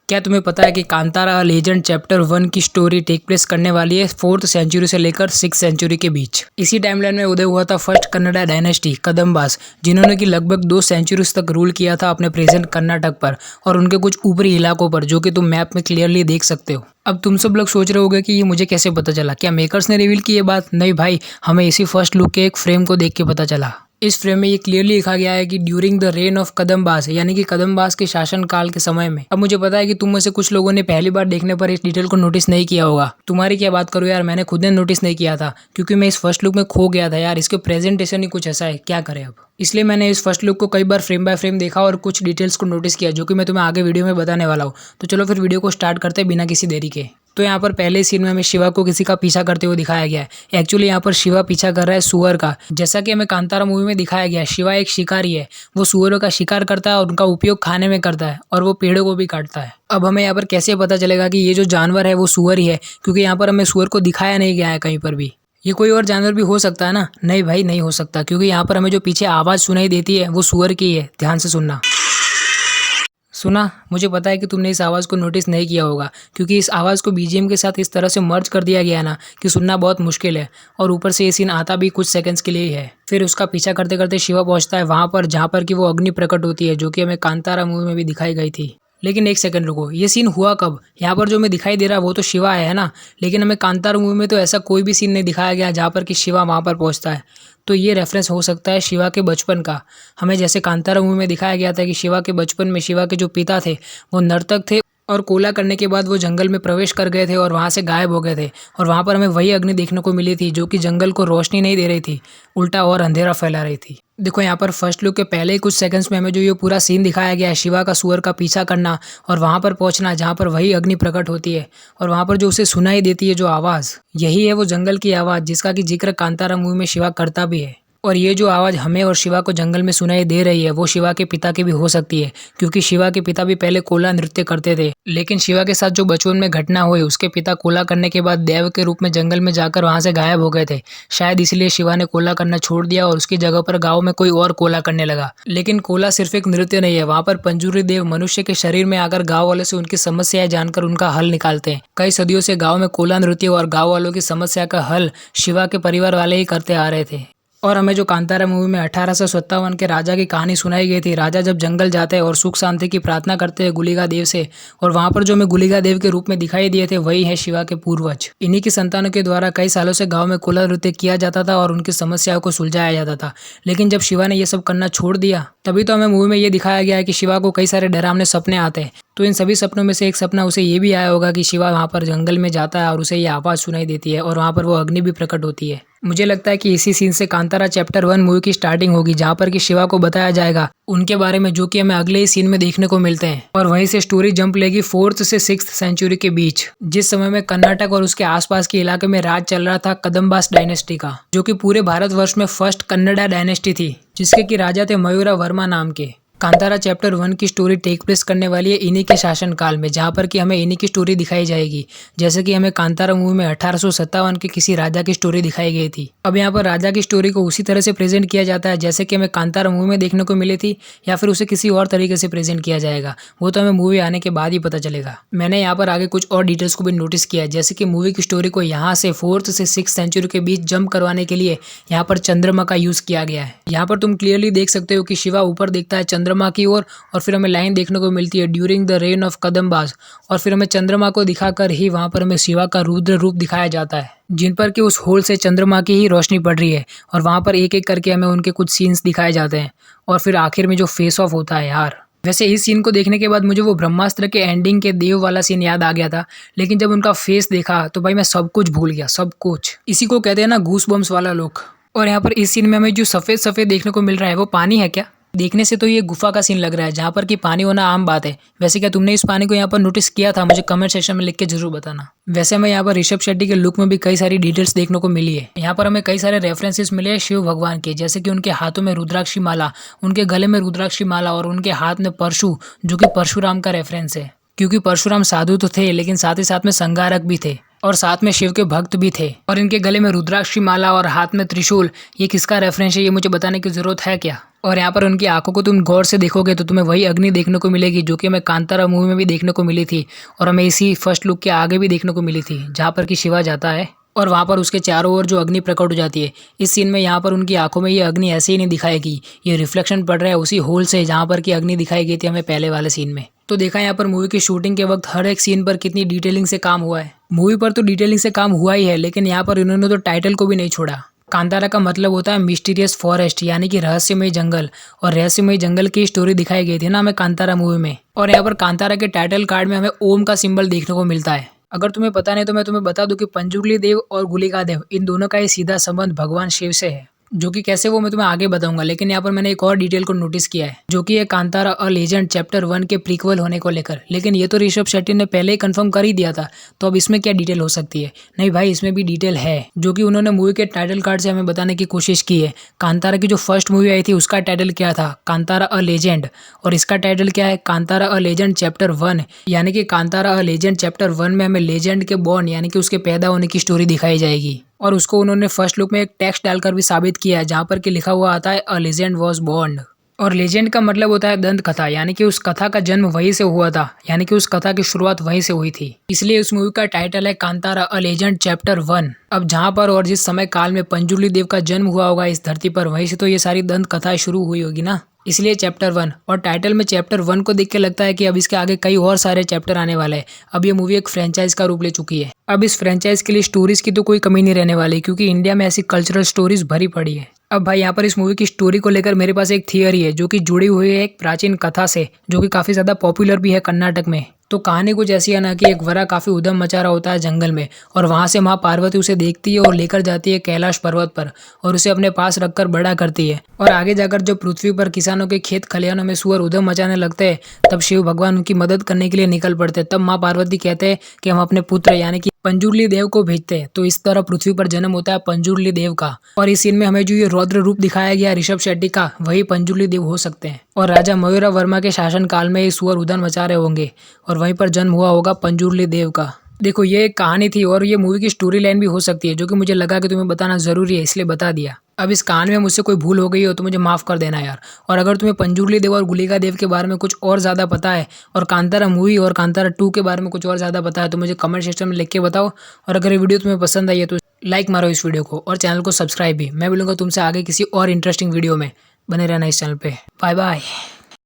क्या तुम्हें पता है कि कांतारा लेजेंड चैप्टर 1 की स्टोरी टेक प्लेस करने वाली है 4th सेंचुरी से लेकर 6th सेंचुरी के बीच। इसी टाइमलाइन में उदय हुआ था फर्स्ट कन्नड़ा डायनेस्टी कदम्बास, जिन्होंने कि लगभग 2 सेंचुरीज तक रूल किया था अपने प्रेजेंट कर्नाटक पर और उनके कुछ ऊपरी इलाकों पर, जो कि तुम मैप में क्लियरली देख सकते हो। अब तुम सब लोग सोच रहे होगे कि ये मुझे कैसे पता चला, क्या मेकर्स ने रिवील की ये बात? नहीं भाई, हमें इसी फर्स्ट लुक के एक फ्रेम को देख के पता चला। इस फ्रेम में ये क्लियरली लिखा गया है कि during the rain of Kadambas, यानी कि कदम्बास के शासन काल के समय में। अब मुझे पता है कि तुम में से कुछ लोगों ने पहली बार देखने पर इस डिटेल को नोटिस नहीं किया होगा। तुम्हारी क्या बात करूं यार, मैंने खुद ने नोटिस नहीं किया था क्योंकि मैं इस फर्स्ट लुक में खो गया था यार। इसके प्रेजेंटेशन ही कुछ ऐसा है, क्या करें अब। इसलिए मैंने इस फर्स्ट लुक को कई बार फ्रेम बाय फ्रेम देखा और कुछ डिटेल्स को नोटिस किया, जो कि मैं तुम्हें आगे वीडियो में बताने वाला हूँ। तो चलो फिर वीडियो को स्टार्ट करते हैं बिना किसी देरी के। तो यहाँ पर पहले सीन में हमें शिवा को किसी का पीछा करते हुए दिखाया गया है। एक्चुअली यहाँ पर शिवा पीछा कर रहा है सुअर का। जैसा कि हमें कांतारा मूवी में दिखाया गया है, शिवा एक शिकारी है। वो सुअरों का शिकार करता है और उनका उपयोग खाने में करता है और वो पेड़ों को भी काटता है। अब हमें यहाँ पर कैसे पता चलेगा कि ये जो जानवर है वो सुअर ही है, क्योंकि यहाँ पर हमें सुअर को दिखाया नहीं गया है कहीं पर भी। ये कोई और जानवर भी हो सकता है ना? नहीं भाई, नहीं हो सकता, क्योंकि यहाँ पर हमें जो पीछे आवाज़ सुनाई देती है वो सुअर की है। ध्यान से सुनना। सुना? मुझे पता है कि तुमने इस आवाज़ को नोटिस नहीं किया होगा, क्योंकि इस आवाज़ को बीजीएम के साथ इस तरह से मर्ज कर दिया गया ना कि सुनना बहुत मुश्किल है। और ऊपर से ये सीन आता भी कुछ सेकंड्स के लिए ही है। फिर उसका पीछा करते करते शिवा पहुंचता है वहां पर जहां पर कि वो अग्नि प्रकट होती है, जो कि हमें कांतारा मूवी में भी दिखाई गई थी। लेकिन एक सेकंड रुको, ये सीन हुआ कब? यहाँ पर जो हमें दिखाई दे रहा है वो तो शिवा है ना, लेकिन हमें कांतारा मूवी में तो ऐसा कोई भी सीन नहीं दिखाया गया जहाँ पर कि शिवा वहाँ पर पहुँचता है। तो ये रेफरेंस हो सकता है शिवा के बचपन का। हमें जैसे कांतारा मूवी में दिखाया गया था कि शिवा के बचपन में शिवा के जो पिता थे वो नर्तक थे और कोला करने के बाद वो जंगल में प्रवेश कर गए थे और वहाँ से गायब हो गए थे। और वहाँ पर हमें वही अग्नि देखने को मिली थी जो कि जंगल को रोशनी नहीं दे रही थी, उल्टा और अंधेरा फैला रही थी। देखो यहाँ पर फर्स्ट लुक के पहले ही कुछ सेकंड्स में हमें जो ये पूरा सीन दिखाया गया है, शिवा का सुअर का पीछा करना और वहाँ पर पहुँचना जहाँ पर वही अग्नि प्रकट होती है और वहाँ पर जो उसे सुनाई देती है जो आवाज़, यही है वो जंगल की आवाज़ जिसका कि जिक्र कांतारा मूवी में शिवा करता भी है। और ये जो आवाज़ हमें और शिवा को जंगल में सुनाई दे रही है वो शिवा के पिता की भी हो सकती है, क्योंकि शिवा के पिता भी पहले कोला नृत्य करते थे। लेकिन शिवा के साथ जो बचपन में घटना हुई, उसके पिता कोला करने के बाद देव के रूप में जंगल में जाकर वहां से गायब हो गए थे। शायद इसलिए शिवा ने कोला करना छोड़ दिया और उसकी जगह पर गाँव में कोई और कोला करने लगा। लेकिन कोला सिर्फ एक नृत्य नहीं है, वहाँ पर पंजूरी देव मनुष्य के शरीर में आकर गाँव वालों से उनकी समस्याएं जानकर उनका हल निकालते हैं। कई सदियों से गाँव में कोला नृत्य और गाँव वालों की समस्या का हल शिवा के परिवार वाले ही करते आ रहे थे। और हमें जो कांतारा मूवी में 1857 के राजा की कहानी सुनाई गई थी, राजा जब जंगल जाते हैं और सुख शांति की प्रार्थना करते हैं गुलिगा देव से, और वहां पर जो हमें गुलिगा देव के रूप में दिखाई दिए थे वही है शिवा के पूर्वज। इन्हीं की संतानों के द्वारा कई सालों से गांव में कोला नृत्य किया जाता था और उनकी समस्याओं को सुलझाया जाता था। लेकिन जब शिवा ने यह सब करना छोड़ दिया, तभी तो हमें मूवी में ये दिखाया गया है कि शिवा को कई सारे डरावने सपने आते हैं। तो इन सभी सपनों में से एक सपना उसे ये भी आया होगा कि शिवा वहाँ पर जंगल में जाता है और उसे ये आवाज़ सुनाई देती है और वहाँ पर वो अग्नि भी प्रकट होती है। मुझे लगता है कि इसी सीन से कांतारा चैप्टर 1 मूवी की स्टार्टिंग होगी, जहाँ पर कि शिवा को बताया जाएगा उनके बारे में, जो कि हमें अगले ही सीन में देखने को मिलते हैं। और वहीं से स्टोरी जंप लेगी 4th से 6th सेंचुरी के बीच, जिस समय में कर्नाटक और उसके आसपास के इलाके में राज चल रहा था कदम्बास डायनेस्टी का, जो कि पूरे भारतवर्ष में फर्स्ट कन्नड़ा डायनेस्टी थी, जिसके कि राजा थे मयूरा वर्मा नाम के। कांतारा चैप्टर 1 की स्टोरी टेक प्लेस करने वाली है इन्हीं के शासन काल में, जहाँ पर कि हमें इन्हीं की स्टोरी दिखाई जाएगी, जैसे कि हमें कांतारा मूवी में 1857 के किसी राजा की स्टोरी दिखाई गई थी। अब यहाँ पर राजा की स्टोरी को उसी तरह से प्रेजेंट किया जाता है जैसे कि हमें कांतारा मूवी में देखने को मिली थी, या फिर उसे किसी और तरीके से प्रेजेंट किया जाएगा, वो तो हमें मूवी आने के बाद ही पता चलेगा। मैंने यहाँ पर आगे कुछ और डिटेल्स को भी नोटिस किया है, जैसे कि मूवी की स्टोरी को यहाँ से 4th से 6th सेंचुरी के बीच जंप करवाने के लिए यहाँ पर चंद्रमा का यूज किया गया है। यहाँ पर तुम क्लियरली देख सकते हो कि शिवा ऊपर देखता है चंद्रमा की ओर, और फिर हमें लाइन देखने को मिलती है during the rain of Kadambas, और फिर हमें चंद्रमा को दिखाकर ही वहां पर हमें शिवा का रुद्र रूप दिखाया जाता है, जिन पर कि उस होल से चंद्रमा की ही रोशनी पड़ रही है, और वहां पर एक एक करके हमें उनके कुछ सीन्स दिखाए जाते हैं, और फिर आखिर में जो फेस ऑफ होता है यार। वैसे इस सीन को देखने के बाद मुझे वो ब्रह्मास्त्र के एंडिंग के देव वाला सीन याद आ गया था, लेकिन जब उनका फेस देखा तो भाई मैं सब कुछ भूल गया, सब कुछ। इसी को कहते हैं ना गूस बम्स वाला लुक। और यहाँ पर इस सीन में हमें जो सफेद सफेद देखने को मिल रहा है वो पानी है क्या? देखने से तो ये गुफा का सीन लग रहा है, जहाँ पर कि पानी होना आम बात है। वैसे क्या तुमने इस पानी को यहाँ पर नोटिस किया था? मुझे कमेंट सेक्शन में लिख के जरूर बताना। वैसे हमें यहाँ पर ऋषभ शेट्टी के लुक में भी कई सारी डिटेल्स देखने को मिली है। यहाँ पर हमें कई सारे रेफरेंसेस मिले हैं शिव भगवान के, जैसे कि उनके हाथों में रुद्राक्षी माला, उनके गले में रुद्राक्षी माला, और उनके हाथ में परशु, जो कि परशुराम का रेफरेंस है, क्योंकि परशुराम साधु तो थे लेकिन साथ ही साथ में संगारक भी थे और साथ में शिव के भक्त भी थे। और इनके गले में रुद्राक्षी माला और हाथ में त्रिशूल, ये किसका रेफरेंस है ये मुझे बताने की जरूरत है क्या? और यहाँ पर उनकी आंखों को तुम गौर से देखोगे तो तुम्हें वही अग्नि देखने को मिलेगी जो कि हमें कांतारा मूवी में भी देखने को मिली थी और हमें इसी फर्स्ट लुक के आगे भी देखने को मिली थी, जहाँ पर कि शिवा जाता है और वहाँ पर उसके चारों ओर जो अग्नि प्रकट हो जाती है। इस सीन में यहाँ पर उनकी आंखों में ये अग्नि ऐसे ही नहीं दिखाएगी, ये रिफ्लेक्शन पड़ रहा है उसी होल से जहाँ पर कि अग्नि दिखाई गई थी हमें पहले वाले सीन में। तो देखा यहाँ पर मूवी की शूटिंग के वक्त हर एक सीन पर कितनी डिटेलिंग से काम हुआ है। मूवी पर तो डिटेलिंग से काम हुआ ही है, लेकिन यहाँ पर इन्होंने तो टाइटल को भी नहीं छोड़ा। कांतारा का मतलब होता है मिस्टीरियस फॉरेस्ट, यानी कि रहस्यमय जंगल, और रहस्यमय जंगल की स्टोरी दिखाई गई थी ना हमें कांतारा मूवी में। और यहाँ पर कांतारा के टाइटल कार्ड में हमें ओम का सिंबल देखने को मिलता है। अगर तुम्हें पता नहीं तो मैं तुम्हें बता दूं कि पंजुर्ली देव और गुलिका देव इन दोनों का ही सीधा संबंध भगवान शिव से है, जो कि कैसे वो मैं तुम्हें आगे बताऊंगा। लेकिन यहाँ पर मैंने एक और डिटेल को नोटिस किया है, जो कि है कांतारा अ लेजेंड चैप्टर 1 के प्रीक्वल होने को लेकर। लेकिन ये तो ऋषभ शेट्टी ने पहले ही कंफर्म कर ही दिया था, तो अब इसमें क्या डिटेल हो सकती है? नहीं भाई, इसमें भी डिटेल है, जो कि उन्होंने मूवी के टाइटल कार्ड से हमें बताने की कोशिश की है। कांतारा की जो फर्स्ट मूवी आई थी उसका टाइटल क्या था? Kantara a legend. और इसका टाइटल क्या है? Kantara a legend chapter 1। यानी कि कांतारा अ लेजेंड चैप्टर 1 में हमें लेजेंड के बॉर्न यानी कि उसके पैदा होने की स्टोरी दिखाई जाएगी। और उसको उन्होंने फर्स्ट लुक में एक टेक्स्ट डालकर भी साबित किया है, जहाँ पर कि लिखा हुआ आता है अ लेजेंड वॉज बॉर्न। और लेजेंड का मतलब होता है दंत कथा, यानी कि उस कथा का जन्म वहीं से हुआ था, यानी कि उस कथा की शुरुआत वहीं से हुई थी। इसलिए उस मूवी का टाइटल है कांतारा अ लेजेंड चैप्टर 1। अब जहाँ पर और जिस समय काल में पंजुर्ली देव का जन्म हुआ होगा इस धरती पर, वहीं से तो ये सारी दंत कथाएं शुरू हुई होगी ना, इसलिए चैप्टर 1। और टाइटल में चैप्टर 1 को देख के लगता है कि अब इसके आगे कई और सारे चैप्टर आने वाले हैं। अब ये मूवी एक फ्रेंचाइज का रूप ले चुकी है। अब इस फ्रेंचाइज के लिए स्टोरीज की तो कोई कमी नहीं रहने वाली, क्योंकि इंडिया में ऐसी कल्चरल स्टोरीज भरी पड़ी है। अब भाई यहाँ पर इस मूवी की स्टोरी को लेकर मेरे पास एक थियरी है, जो कि जुड़ी हुई है एक प्राचीन कथा से, जो कि काफी ज्यादा पॉपुलर भी है कर्नाटक में। तो कहानी कुछ ऐसी है ना कि एक वरा काफी उधम मचा रहा होता है जंगल में, और वहां से माँ पार्वती उसे देखती है और लेकर जाती है कैलाश पर्वत पर, और उसे अपने पास रखकर बड़ा करती है। और आगे जाकर जब पृथ्वी पर किसानों के खेत खलिहानों में सुअर उधम मचाने लगते हैं, तब शिव भगवान उनकी मदद करने के लिए निकल पड़ते हैं। तब माँ पार्वती कहते हैं कि हम अपने पुत्र यानी कि पंजुर्ली देव को भेजते हैं। तो इस तरह पृथ्वी पर जन्म होता है पंजुर्ली देव का। और इस सीन में हमें जो ये रौद्र रूप दिखाया गया ऋषभ शेट्टी का, वही पंजुर्ली देव हो सकते हैं। और राजा मयूरा वर्मा के शासन काल में ये सुअर उधम मचा रहे होंगे, और वहीं पर जन्म हुआ होगा पंजुर्ली देव का। देखो, ये एक कहानी थी और ये मूवी की स्टोरी लाइन भी हो सकती है, जो कि मुझे लगा कि तुम्हें बताना जरूरी है, इसलिए बता दिया। अब इस कहानी में मुझसे कोई भूल हो गई हो तो मुझे माफ कर देना यार। और अगर तुम्हें पंजुर्ली देव और गुलिका देव के बारे में कुछ और ज्यादा पता है, और कांतारा मूवी और कांतारा 2 के बारे में कुछ और ज्यादा पता है, तो मुझे कमेंट सेक्शन में लिख के बताओ। और अगर ये वीडियो तुम्हें पसंद आई है तो लाइक मारो इस वीडियो को, और चैनल को सब्सक्राइब भी। मैं मिलूंगा तुमसे आगे किसी और इंटरेस्टिंग वीडियो में। बने रहना इस चैनल पे। Bye bye.